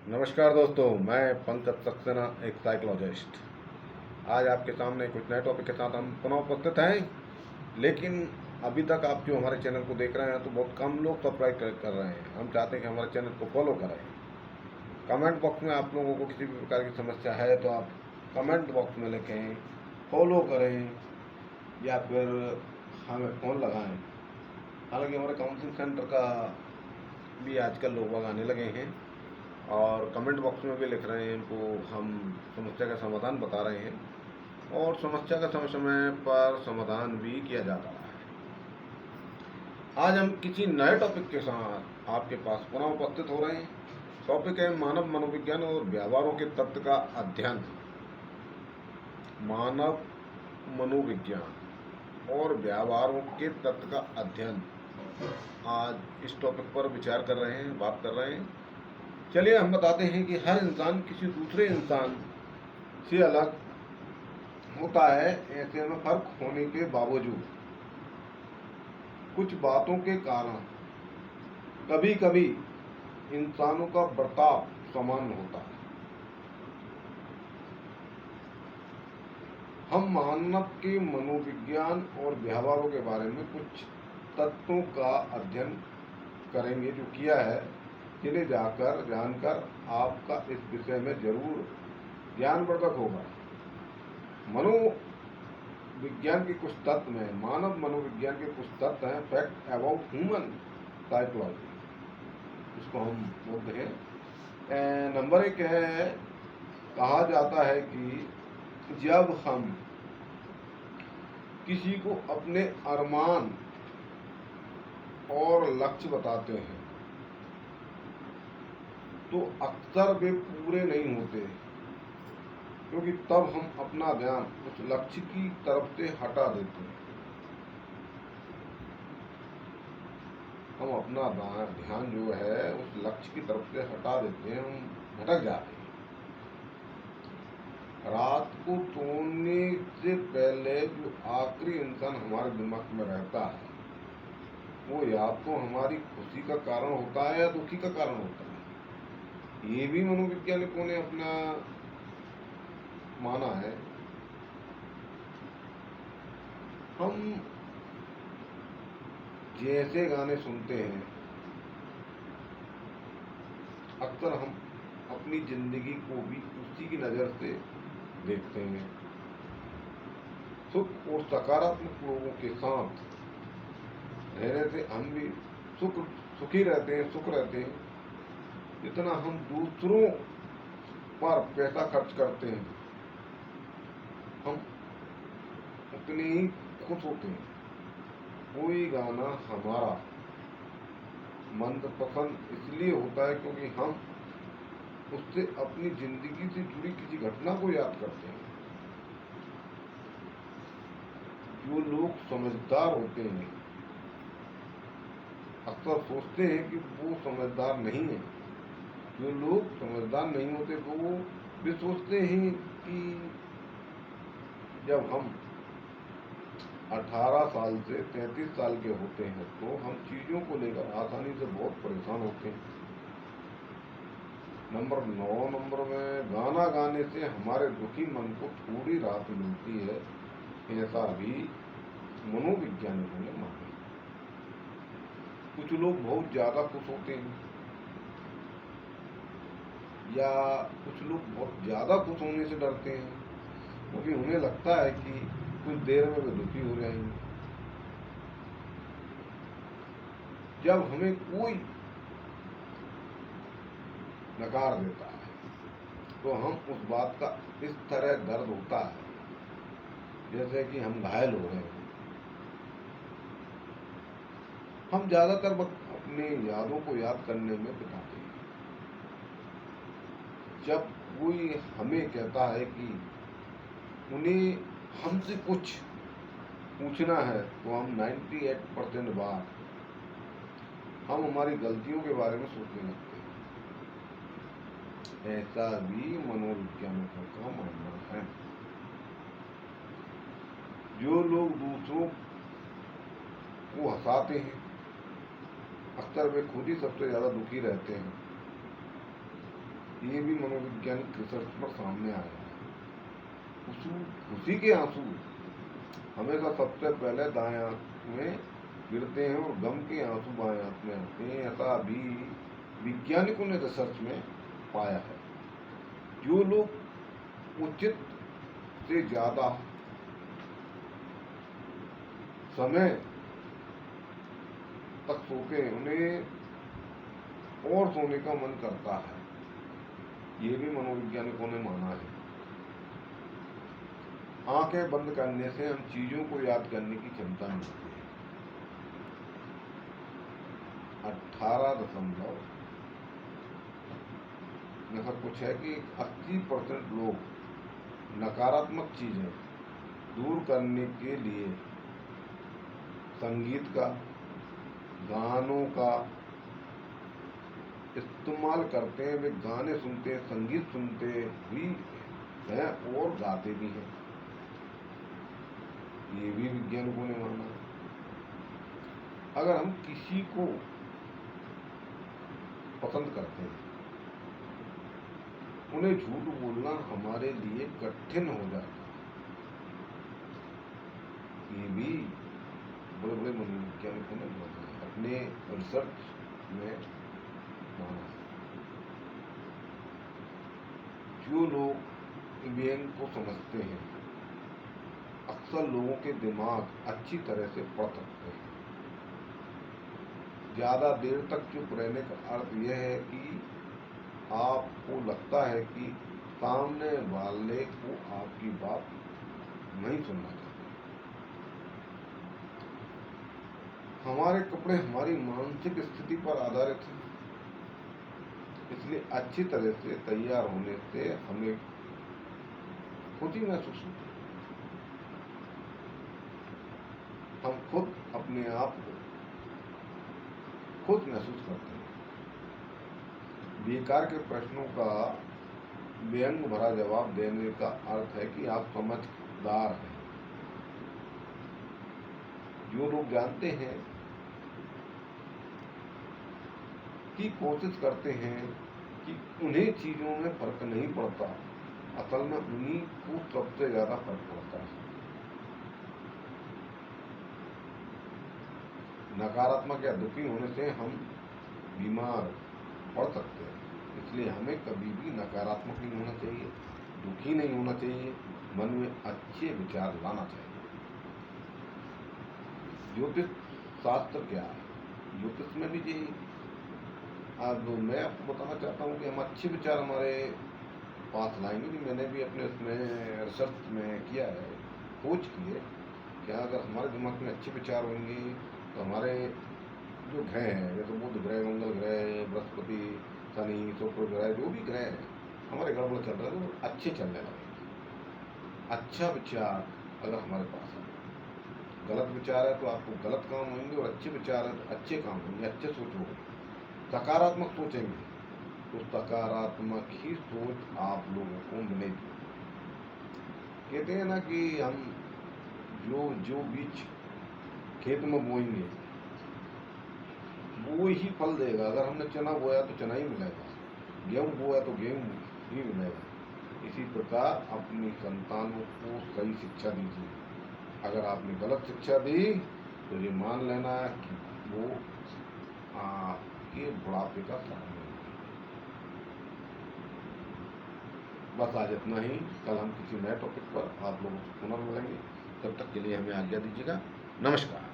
नमस्कार दोस्तों, मैं पंकज सक्सेना, एक साइकोलॉजिस्ट। आज आपके सामने कुछ नए टॉपिक के साथ हम पुनः उपस्थित हैं। लेकिन अभी तक आप जो हमारे चैनल को देख रहे हैं तो बहुत कम लोग सब्सक्राइब कर रहे हैं। हम चाहते हैं कि हमारे चैनल को फॉलो करें। कमेंट बॉक्स में आप लोगों को किसी भी प्रकार की समस्या है तो आप कमेंट बॉक्स में लिखें, फॉलो करें या फिर हमें फ़ोन लगाएं। हालांकि हमारे काउंसलिंग सेंटर का भी आजकल लोग आने लगे हैं और कमेंट बॉक्स में भी लिख रहे हैं, इनको हम समस्या का समाधान बता रहे हैं और समस्या का समय समय पर समाधान भी किया जा रहा है। आज हम किसी नए टॉपिक के साथ आपके पास पुनः उपस्थित हो रहे हैं। टॉपिक है मानव मनोविज्ञान और व्यवहारों के तत्व का अध्ययन। मानव मनोविज्ञान और व्यवहारों के तत्व का अध्ययन, आज इस टॉपिक पर विचार कर रहे हैं, बात कर रहे हैं। चलिए हम बताते हैं कि हर इंसान किसी दूसरे इंसान से अलग होता है। ऐसे में फर्क होने के बावजूद कुछ बातों के कारण कभी कभी इंसानों का बर्ताव समान होता है। हम मानव के मनोविज्ञान और व्यवहारों के बारे में कुछ तत्वों का अध्ययन करेंगे जो किया है, जिन्हें जानकर आपका इस विषय में जरूर ज्ञानवर्धक होगा। मनोविज्ञान के कुछ तत्व में, मानव मनोविज्ञान के कुछ तत्व हैं, फैक्ट अबाउट ह्यूमन साइकोलॉजी, इसको हम बोलते हैं। नंबर 1 है, कहा जाता है कि जब हम किसी को अपने अरमान और लक्ष्य बताते हैं तो अक्सर वे पूरे नहीं होते, क्योंकि तब हम अपना ध्यान उस लक्ष्य की तरफ से हटा देते हैं। हम अपना ध्यान जो है उस लक्ष्य की तरफ से हटा देते हैं, हम भटक जाते हैं। रात को सोने से पहले जो आखिरी इंसान हमारे दिमाग में रहता है वो या तो हमारी खुशी का कारण होता है या दुखी का कारण होता है। ये भी मनोवैज्ञानिकों ने अपना माना है। हम जैसे गाने सुनते हैं, अक्सर हम अपनी जिंदगी को भी उसी की नज़र से देखते हैं। सुख और सकारात्मक लोगों के साथ रहने से हम भी सुखी रहते हैं, सुख रहते हैं। जितना हम दूसरों पर पैसा खर्च करते हैं हम उतने ही खुश होते हैं। कोई गाना हमारा मनपसंद इसलिए होता है क्योंकि हम उससे अपनी जिंदगी से जुड़ी किसी घटना को याद करते हैं। जो लोग समझदार होते हैं अक्सर सोचते हैं कि वो समझदार नहीं है। जो लोग समझदार नहीं होते तो वो भी सोचते हैं कि जब हम 18 साल से 33 साल के होते हैं तो हम चीज़ों को लेकर आसानी से बहुत परेशान होते हैं। नंबर 9 में, गाना गाने से हमारे दुखी मन को थोड़ी राहत मिलती है, ऐसा भी मनोवैज्ञानिकों ने माना। कुछ लोग बहुत ज़्यादा खुश होते हैं या कुछ लोग बहुत ज़्यादा खुश होने से डरते हैं, क्योंकि उन्हें लगता है कि कुछ देर में वे दुखी हो जाएंगे। जब हमें कोई नकार देता है तो हम उस बात का इस तरह दर्द होता है जैसे कि हम घायल हो रहे हैं। हम ज़्यादातर वक्त अपनी यादों को याद करने में बिताते हैं। जब कोई हमें कहता है कि उन्हें हमसे कुछ पूछना है तो हम 98% बार हम हमारी गलतियों के बारे में सोचने लगते हैं। ऐसा भी मनोविज्ञानिकों का मानना है। जो लोग दूसरों को हंसाते हैं अक्सर वे खुद ही सबसे ज़्यादा दुखी रहते हैं। ये भी मनोवैज्ञानिक रिसर्च पर सामने आया है। खुशी के आंसू हमेशा सबसे पहले दाएं आंख में गिरते हैं और गम के आंसू बाएं आंख में आते हैं, ऐसा भी वैज्ञानिकों ने रिसर्च में पाया है। जो लोग उचित से ज्यादा समय तक सोते हैं उन्हें और सोने का मन करता है, ये भी मनोवैज्ञानिकों ने माना है। आंखें बंद करने से हम चीजों को याद करने की क्षमता मिलती है। 18 ऐसा कुछ है कि 80% लोग नकारात्मक चीजें दूर करने के लिए संगीत का, गानों का इस्तेमाल करते हैं। वे गाने सुनते हैं, संगीत सुनते भी हैं और गाते भी हैं, ये भी वैज्ञानिकों ने माना है। अगर हम किसी को पसंद करते हैं, उन्हें झूठ बोलना हमारे लिए कठिन हो जाता है, ये भी बड़े बड़े मनोवैज्ञानिकों ने अपने रिसर्च में माना है। जो लोग व्यंग को समझते हैं, अक्सर लोगों के दिमाग अच्छी तरह से पढ़ सकते हैं। ज्यादा देर तक चुप रहने का अर्थ यह है कि आपको लगता है कि सामने वाले को आपकी बात नहीं सुनना चाहिए। हमारे कपड़े हमारी मानसिक स्थिति पर आधारित हैं, इसलिए अच्छी तरह से तैयार होने से हमें खुशी महसूस होती है। हम खुद अपने आप को खुद महसूस करते हैं। बेकार के प्रश्नों का व्यंग भरा जवाब देने का अर्थ है कि आप समझदार हैं। जो लोग जानते हैं कि कोशिश करते हैं कि उन्हें चीजों में फर्क नहीं पड़ता, असल में उन्हीं को सबसे ज्यादा फर्क पड़ता है। नकारात्मक या दुखी होने से हम बीमार पड़ सकते हैं, इसलिए हमें कभी भी नकारात्मक नहीं होना चाहिए, दुखी नहीं होना चाहिए, मन में अच्छे विचार लाना चाहिए। ज्योतिष शास्त्र क्या है? ज्योतिष में भी यही अब मैं आपको बताना चाहता हूँ कि हम अच्छे विचार हमारे पास लाएंगे। मैंने भी अपने उसमें रिसर्च में किया है, खोज की है कि अगर हमारे दिमाग में अच्छे विचार होंगे तो हमारे जो ग्रह हैं, जैसे बुध ग्रह, मंगल ग्रह, बृहस्पति, शनि, शुक्र ग्रह, जो भी ग्रह हैं हमारे गड़बड़ चल रहे हैं तो अच्छे चलने लगेंगे। अच्छा विचार अगर हमारे पास है, गलत विचार है तो आपको गलत काम होंगे, और अच्छे विचार है तो अच्छे काम होंगे, अच्छे सोचोगे, सकारात्मक सोचेंगे तो सकारात्मक ही सोच आप लोगों को मिलेगी। कहते हैं ना कि हम जो बीज खेत में बोएंगे वो ही फल देगा। अगर हमने चना बोया तो चना ही मिलेगा, गेहूँ बोया तो गेहूँ ही मिलेगा। इसी प्रकार अपनी संतानों को सही शिक्षा दीजिए। अगर आपने गलत शिक्षा दी तो ये मान लेना कि वो आपके बुढ़ापे का कारण है। बस आज इतना ही। कल हम किसी नए टॉपिक पर आप लोगों से पुनः मिलेंगे। तब तक के लिए हमें आज्ञा दीजिएगा। नमस्कार।